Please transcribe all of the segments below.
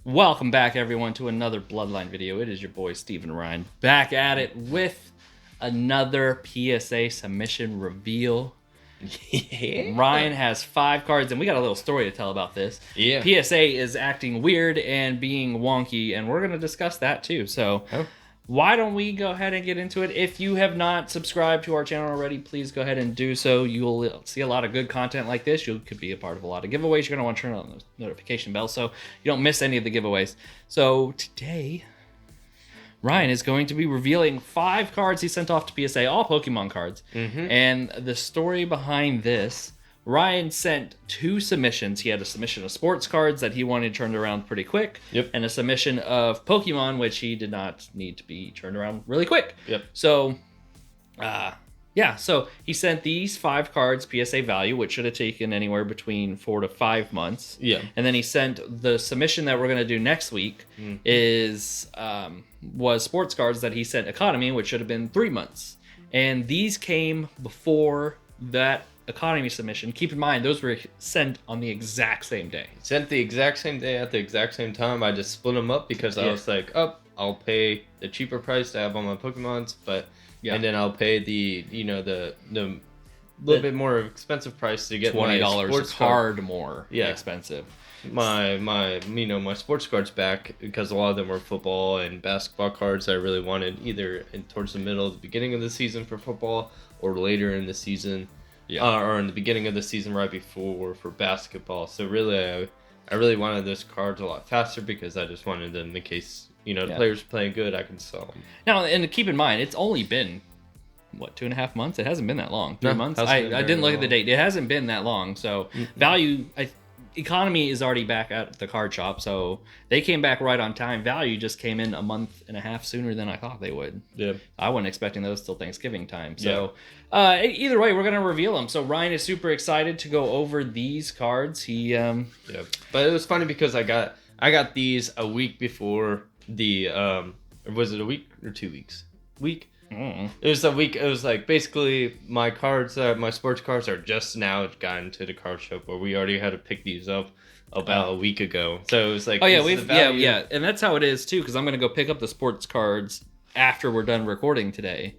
Welcome back, everyone, to another Bloodline video. It is your boy, Steven Ryan, back at it with another PSA submission reveal. Yeah. Ryan has 5 cards, and we got a little story to tell about this. Yeah. PSA is acting weird and being wonky, and we're going to discuss that too. So why don't we go ahead and get into it? If you have not subscribed to our channel already, please go ahead and do so. You'll see a lot of good content like this. You could be a part of a lot of giveaways. You're going to want to turn on the notification bell so you don't miss any of the giveaways. So today, Ryan is going to be revealing 5 cards he sent off to PSA, all Pokemon cards. And the story behind this, Ryan sent 2 submissions. He had a submission of sports cards that he wanted turned around pretty quick, and a submission of Pokemon, which he did not need to be turned around really quick. So, so he sent these 5 cards PSA value, which should have taken anywhere between 4 to 5 months. And then he sent the submission that we're going to do next week was sports cards that he sent Economy, which should have been 3 months. And these came before that Economy submission. Keep in mind, those were sent on the exact same day. Sent the exact same day at the exact same time. I just split them up because I was like, I'll pay the cheaper price to have all my Pokemons, and then I'll pay the little bit more expensive price to get $20 my sports card more expensive. My sports cards back, because a lot of them were football and basketball cards I really wanted either towards the middle, the beginning of the season for football, or later in the season, or in the beginning of the season right before for basketball. So really, I really wanted those cards a lot faster because I just wanted them in case the players playing good, I can sell them. Now, and keep in mind, it's only been 2.5 months. It hasn't been that long. 3 months. I didn't look at the date. It hasn't been that long. So value, Economy is already back at the card shop, so they came back right on time. Value just came in a month and a half sooner than I thought they would. I wasn't expecting those till Thanksgiving time. So either way, we're gonna reveal them. So Ryan is super excited to go over these cards. He but it was funny because I got these a week before the was it a week or 2 weeks? Week. It was a week. It was like basically my cards, my sports cards are just now gotten to the card shop, where we already had to pick these up about a week ago. So it was like, and that's how it is too. Because I'm gonna go pick up the sports cards after we're done recording today.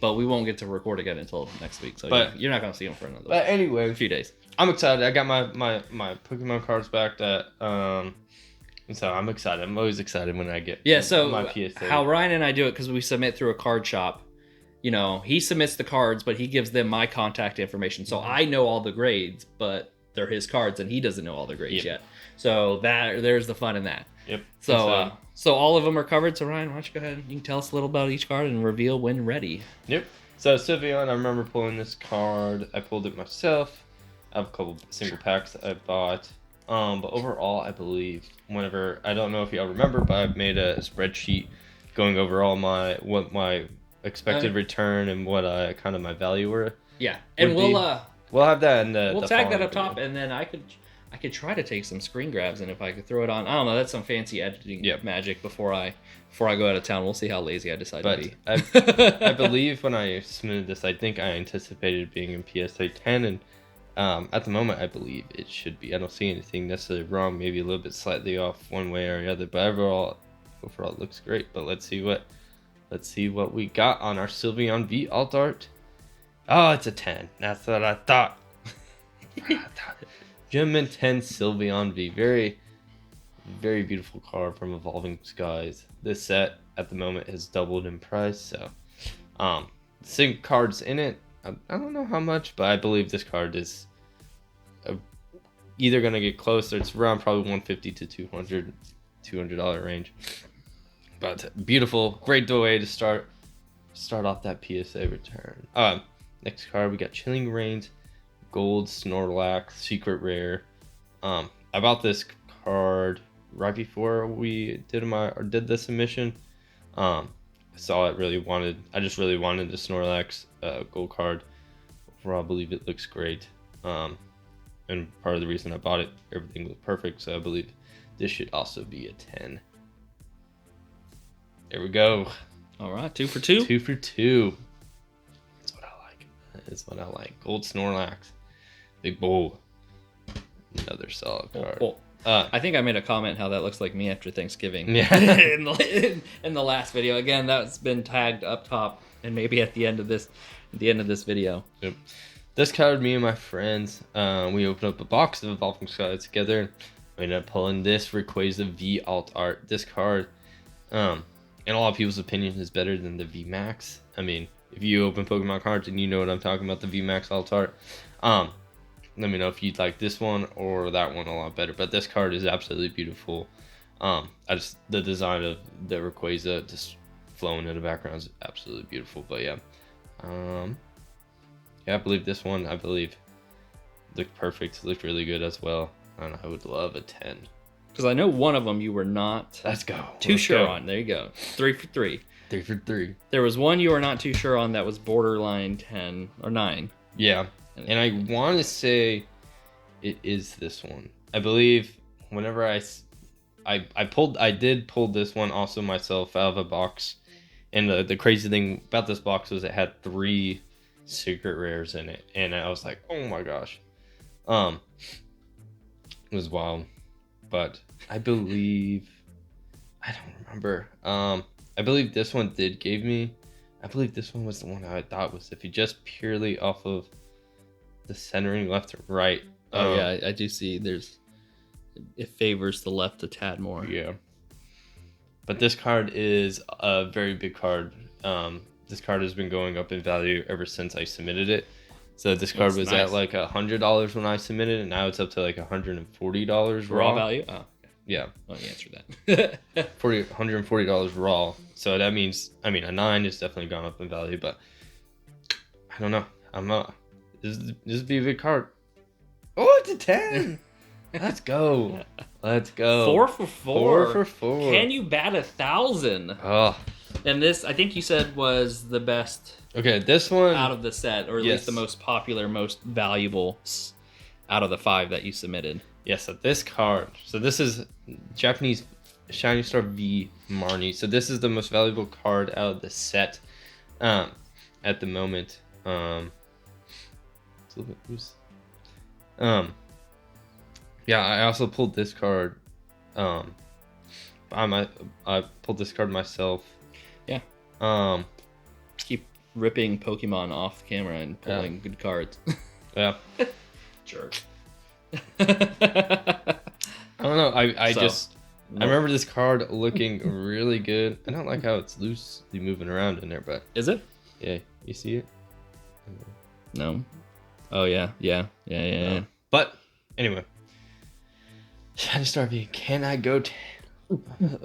But we won't get to record again until next week. So you're not gonna see them for another. But anyway, a few days. I'm excited. I got my Pokemon cards back. So I'm excited. I'm always excited when I get my PSA. How Ryan and I do it, because we submit through a card shop. He submits the cards, but he gives them my contact information. So I know all the grades, but they're his cards, and he doesn't know all the grades yet. So there's the fun in that. So all of them are covered. So Ryan, why don't you go ahead? You can tell us a little about each card and reveal when ready. So Sylveon, I remember pulling this card. I pulled it myself. I have a couple single packs that I bought. But overall, I believe I don't know if y'all remember, but I've made a spreadsheet going over all what my expected return and what kind of my value were. And we'll have that in the we'll tag that up top, and then I could try to take some screen grabs, and if I could throw it on, I don't know, that's some fancy editing magic before I go out of town. We'll see how lazy I decide to be. I believe when I submitted this, I think I anticipated being in PSA 10, and at the moment, I believe it should be. I don't see anything necessarily wrong. Maybe a little bit slightly off one way or the other, but overall it looks great. But let's see what we got on our Sylveon V Alt Art. Oh, it's a 10. That's what I thought. Gem and 10 Sylveon V. Very, very beautiful card from Evolving Skies. This set at the moment has doubled in price. So, sync cards in it. I don't know how much, but I believe this card is either going to get close, or it's around probably $150 to $200 range. But beautiful, great way to start off that PSA return. Next card, we got Chilling Reigns, Gold Snorlax, Secret Rare. I bought this card right before we did the submission. I just really wanted the Snorlax gold card. Overall, I believe it looks great. And part of the reason I bought it, everything looked perfect, so I believe this should also be a 10. There we go. All right, 2 for 2. 2 for 2. That's what I like. That's what I like. Gold Snorlax. Big bowl. Another solid card. I think I made a comment how that looks like me after Thanksgiving. Yeah. in the last video. Again, that's been tagged up top and maybe at the end of this video. Yep. This card, me and my friends, we opened up a box of Evolving Skies together. We ended up pulling this Rayquaza V Alt Art. This card, in a lot of people's opinion, is better than the V Max. I mean, if you open Pokemon cards and you know what I'm talking about, the V Max Alt Art. Let me know if you'd like this one or that one a lot better. But this card is absolutely beautiful. The design of the Rayquaza just flowing in the background is absolutely beautiful. But yeah, I believe this one. Looked perfect. Looked really good as well. And I would love a 10. Because I know one of them you were not. Let's go. Too sure on. There you go. 3 for 3. 3 for 3. There was one you were not too sure on that was borderline 10 or 9. Yeah. And I want to say it is this one. I believe whenever I did pull this one also myself out of a box. And the crazy thing about this box was it had 3 secret rares in it. And I was like, oh my gosh. It was wild. But I believe, I don't remember. I believe this one I believe this one was the one I thought was if you just purely off of the centering left to right. Oh yeah, I do see it favors the left a tad more. Yeah. But this card is a very big card. This card has been going up in value ever since I submitted it. So this card was at like $100 when I submitted it, and now it's up to like $140 raw value. Oh, okay. Yeah. Well, you answered that. $140 raw. So that means, a 9 has definitely gone up in value, but I don't know. This would be a big card. Oh, it's a 10. Let's go. 4 for 4. 4 for 4. Can you bat 1,000? Oh. And this, I think you said, was the best. Okay, this one out of the set, or at least the most popular, most valuable out of the 5 that you submitted. Yes, so this card. So this is Japanese Shiny Star V Marnie. So this is the most valuable card out of the set at the moment. It's a little bit loose. Yeah, I also pulled this card. I pulled this card myself. Yeah. Keep ripping Pokemon off camera and pulling good cards. Yeah. Jerk. I don't know. I remember this card looking really good. I don't like how it's loosely moving around in there, but is it? Yeah, you see it? No. Oh yeah. But anyway, Shiny Star V. Can I go 10?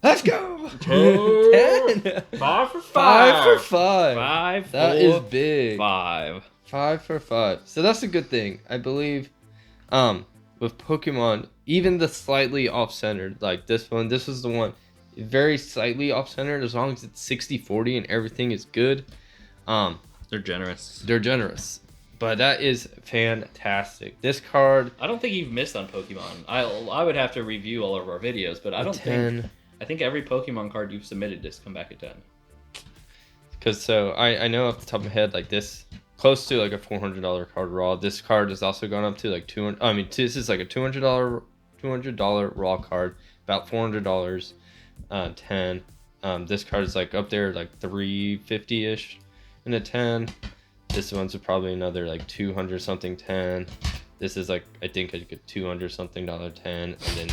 Let's go! 10! 5 for 5. 5 for 5. 5 That is big. 5. 5 for 5. So that's a good thing. I believe with Pokemon, even the slightly off-centered, like this one, this was the one very slightly off-centered, as long as it's 60-40 and everything is good. They're generous. But that is fantastic. This card, I don't think you've missed on Pokemon. I would have to review all of our videos, but I think every Pokemon card you've submitted just come back at 10. Because so I know off the top of my head, like this, close to like a $400 card raw. This card has also gone up to like $200. This is like a $200 raw card, about $400, 10. This card is like up there like $350-ish in a 10. This one's probably another like 200 something 10. This is like I think like a 200 something $10, and then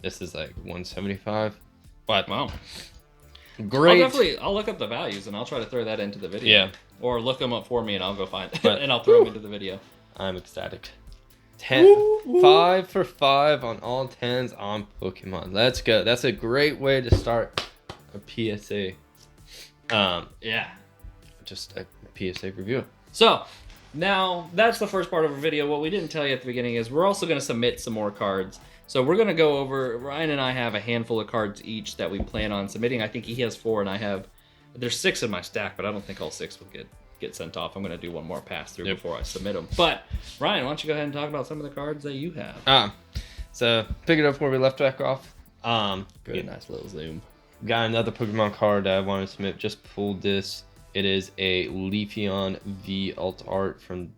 this is like 175. But wow, great. I'll look up the values and I'll try to throw that into the video. Yeah, or look them up for me and I'll go find it and I'll throw them into the video. I'm ecstatic. 5 for 5 on all 10s on Pokemon. Let's go. That's a great way to start a PSA. Yeah, just a PSA review. So now that's the first part of our video. What we didn't tell you at the beginning is we're also going to submit some more cards. So we're going to go over, Ryan and I have a handful of cards each that we plan on submitting. I think he has 4 and there's 6 in my stack, but I don't think all 6 will get sent off. I'm going to do one more pass through before I submit them. But Ryan, why don't you go ahead and talk about some of the cards that you have? So pick it up where we left back off. Good, nice little zoom. Got another Pokemon card that I wanted to submit. Just pulled this. It is a Leafeon V Alt Art from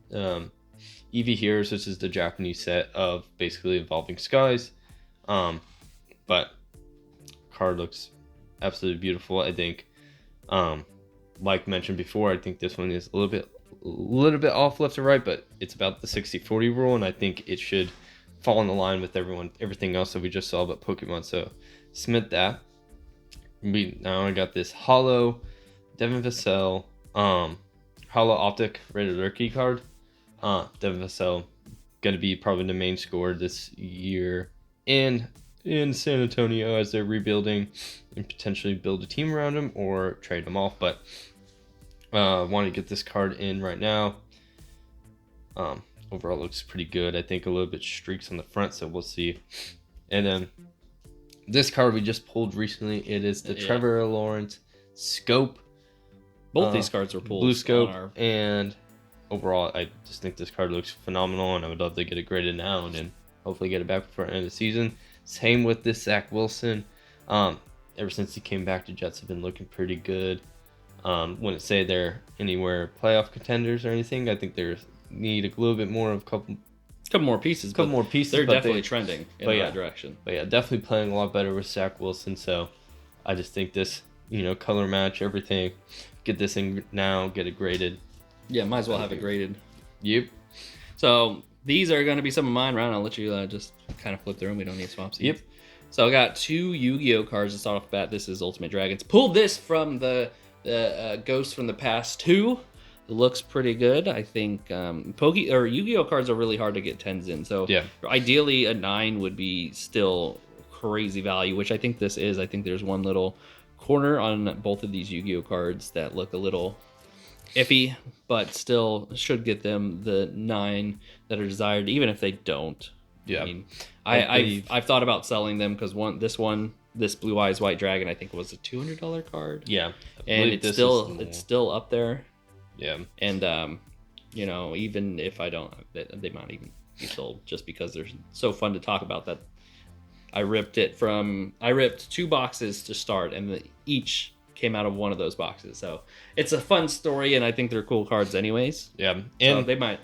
Eevee Heroes, which is the Japanese set of basically Evolving Skies. But card looks absolutely beautiful. I think, like mentioned before, I think this one is a little bit off left to right, but it's about the 60-40 rule, and I think it should fall in the line with everything else that we just saw about Pokemon. So submit that. Now I got this Hollow Devin Vassell, Hollow Optic Rated Rookie card. Devin Vassell gonna be probably the main scorer this year in San Antonio as they're rebuilding and potentially build a team around him or trade him off. But want to get this card in right now. Overall looks pretty good. I think a little bit streaks on the front, so we'll see. And then this card we just pulled recently. It is the Trevor Lawrence Scope. Both these cards were pulled. Blue Scope, and overall, I just think this card looks phenomenal, and I would love to get it graded now and then hopefully get it back before the end of the season. Same with this Zach Wilson. Ever since he came back, the Jets have been looking pretty good. Wouldn't say they're anywhere playoff contenders or anything. I think they need a little bit more of a couple more pieces. They're definitely trending in the right direction. But yeah, definitely playing a lot better with Zach Wilson. So I just think this, color match, everything. Get this in now, get it graded. Yeah, might as well have it graded. Yep. So these are going to be some of mine, Ryan. I'll let you just kind of flip through them. We don't need swap seeds. Yep. So I got 2 Yu-Gi-Oh cards to start off the bat. This is Ultimate Dragons. Pulled this from the Ghost from the Past 2. It looks pretty good. I think Yu-Gi-Oh cards are really hard to get 10s in. So yeah, ideally a 9 would be still crazy value, which I think this is. I think there's one little corner on both of these Yu-Gi-Oh cards that look a little iffy, but still should get them the 9 that are desired, even if they don't. Yeah, I mean, I've thought about selling them because this Blue Eyes White Dragon I think was a $200 card. Yeah, and it's still up there. Yeah, and even if I don't, they might even be sold just because they're so fun to talk about. That I ripped 2 boxes to start, and each came out of one of those boxes. So it's a fun story, and I think they're cool cards anyways. Yeah, and so they might.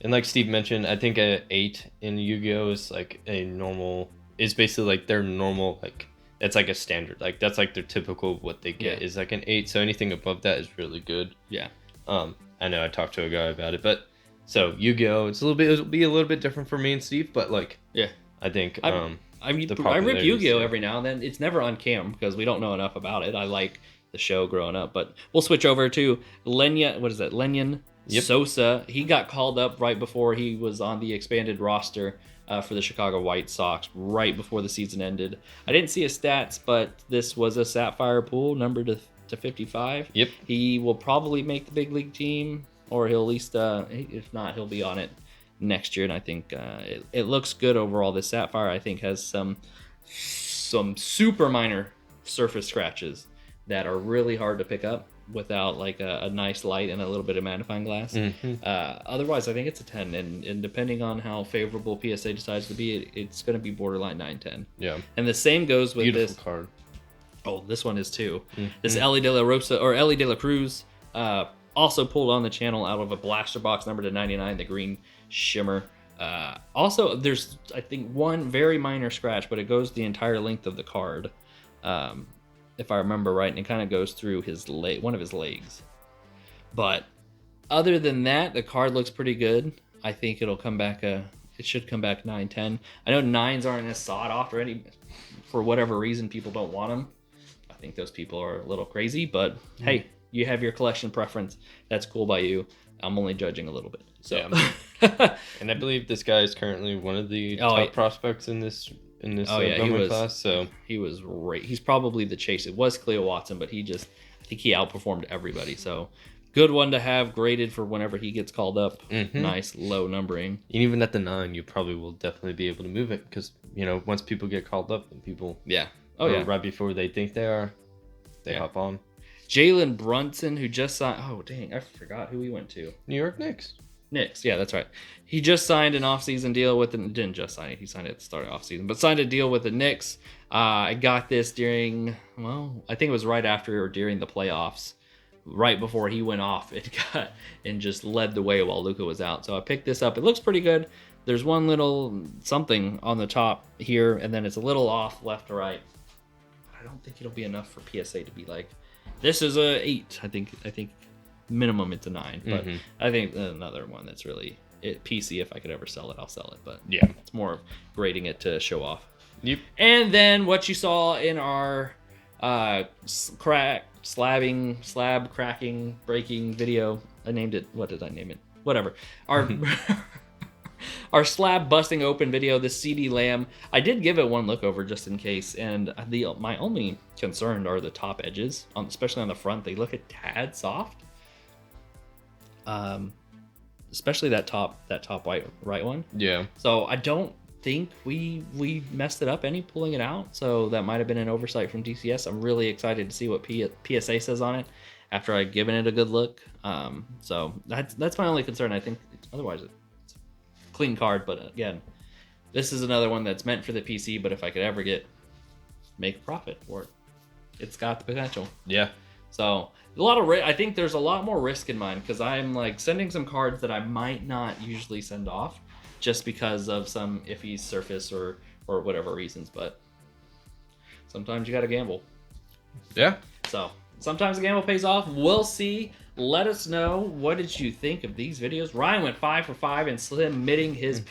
And like Steve mentioned, I think an 8 in Yu-Gi-Oh is like a normal. It's basically like their normal, like it's like a standard. Like that's like their typical what they get is like an 8. So anything above that is really good. Yeah. I know I talked to a guy about it, but so Yu-Gi-Oh, it'll be a little bit different for me and Steve, but like I think I rip Yu-Gi-Oh every now and then. It's never on cam because we don't know enough about it. I like the show growing up, but we'll switch over to Lenyon Sosa. He got called up right before he was on the expanded roster for the Chicago White Sox right before the season ended. I didn't see his stats, but this was a Sapphire pool numbered to 55. Yep. He will probably make the big league team, or he'll at least, if not, he'll be on it next year. And I think it looks good overall. This Sapphire, I think, has some super minor surface scratches that are really hard to pick up without like a nice light and a little bit of magnifying glass. Mm-hmm. Otherwise, I think it's a 10, and depending on how favorable PSA decides to be, it's going to be borderline 9-10. Yeah. And the same goes with beautiful this card. Oh, this one is too. Mm-hmm. This Ellie De La Rosa or Ellie De La Cruz, also pulled on the channel out of a blaster box number to 99, the green shimmer. Also, there's I think one very minor scratch, but it goes the entire length of the card, if I remember right, and it kind of goes through one of his legs. But other than that, the card looks pretty good. I think it'll come back. It should come back 9-10. I know 9s aren't as sought after for whatever reason. People don't want them. I think those people are a little crazy, but hey, you have your collection preference. That's cool by you. I'm only judging a little bit. So, yeah. And I believe this guy is currently one of the top prospects in this class. So he was great. He's probably the chase. It was Cleo Watson, but I think he outperformed everybody. So good one to have graded for whenever he gets called up. Mm-hmm. Nice low numbering. And even at the 9, you probably will definitely be able to move it because once people get called up, and people right before they think they are, they hop on. Jalen Brunson, who just signed. Oh dang, I forgot who he went to. New York Knicks. Yeah, that's right. He just signed an off-season deal with didn't just sign it. He signed it at the start of off-season, but signed a deal with the Knicks. I got this during, I think it was right after or during the playoffs. right before he went off and just led the way while Luka was out. So I picked this up. It looks pretty good. There's one little something on the top here, and then it's a little off left to right. But I don't think it'll be enough for PSA to be like, this is a 8. I think minimum it's a 9. But I think another one that's really PC. If I could ever sell it, I'll sell it. But yeah, it's more of grading it to show off. Yep. And then what you saw in our slab cracking, breaking video. I named it. What did I name it? Whatever. Our slab busting open video, the CD Lamb. I did give it one look over just in case, and my only concern are the top edges, especially on the front. They look a tad soft. Especially that top right one. Yeah. So I don't think we messed it up any pulling it out. So that might have been an oversight from DCS. I'm really excited to see what PSA says on it after I've given it a good look. So that's my only concern. I think otherwise it's a clean card. But again, this is another one that's meant for the PC. But if I could ever make a profit for it, it's got the potential. Yeah. So I think there's a lot more risk in mine because I'm like sending some cards that I might not usually send off just because of some iffy surface or whatever reasons. But sometimes you got to gamble. Yeah. So sometimes the gamble pays off. We'll see. Let us know. What did you think of these videos? Ryan went 5 for 5 and submitting his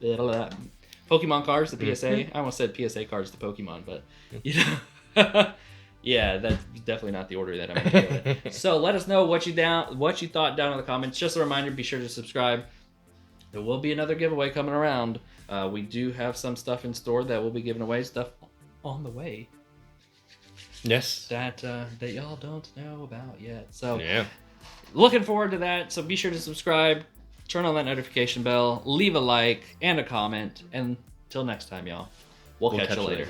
Pokemon cards to PSA. I almost said PSA cards to Pokemon, but you know. Yeah, that's definitely not the order that I'm going to do it. So let us know what you thought down in the comments. Just a reminder, be sure to subscribe. There will be another giveaway coming around. We do have some stuff in store that we'll be giving away, stuff on the way. Yes. That y'all don't know about yet. So yeah, looking forward to that. So be sure to subscribe, turn on that notification bell, leave a like and a comment. And until next time, y'all, we'll catch you later.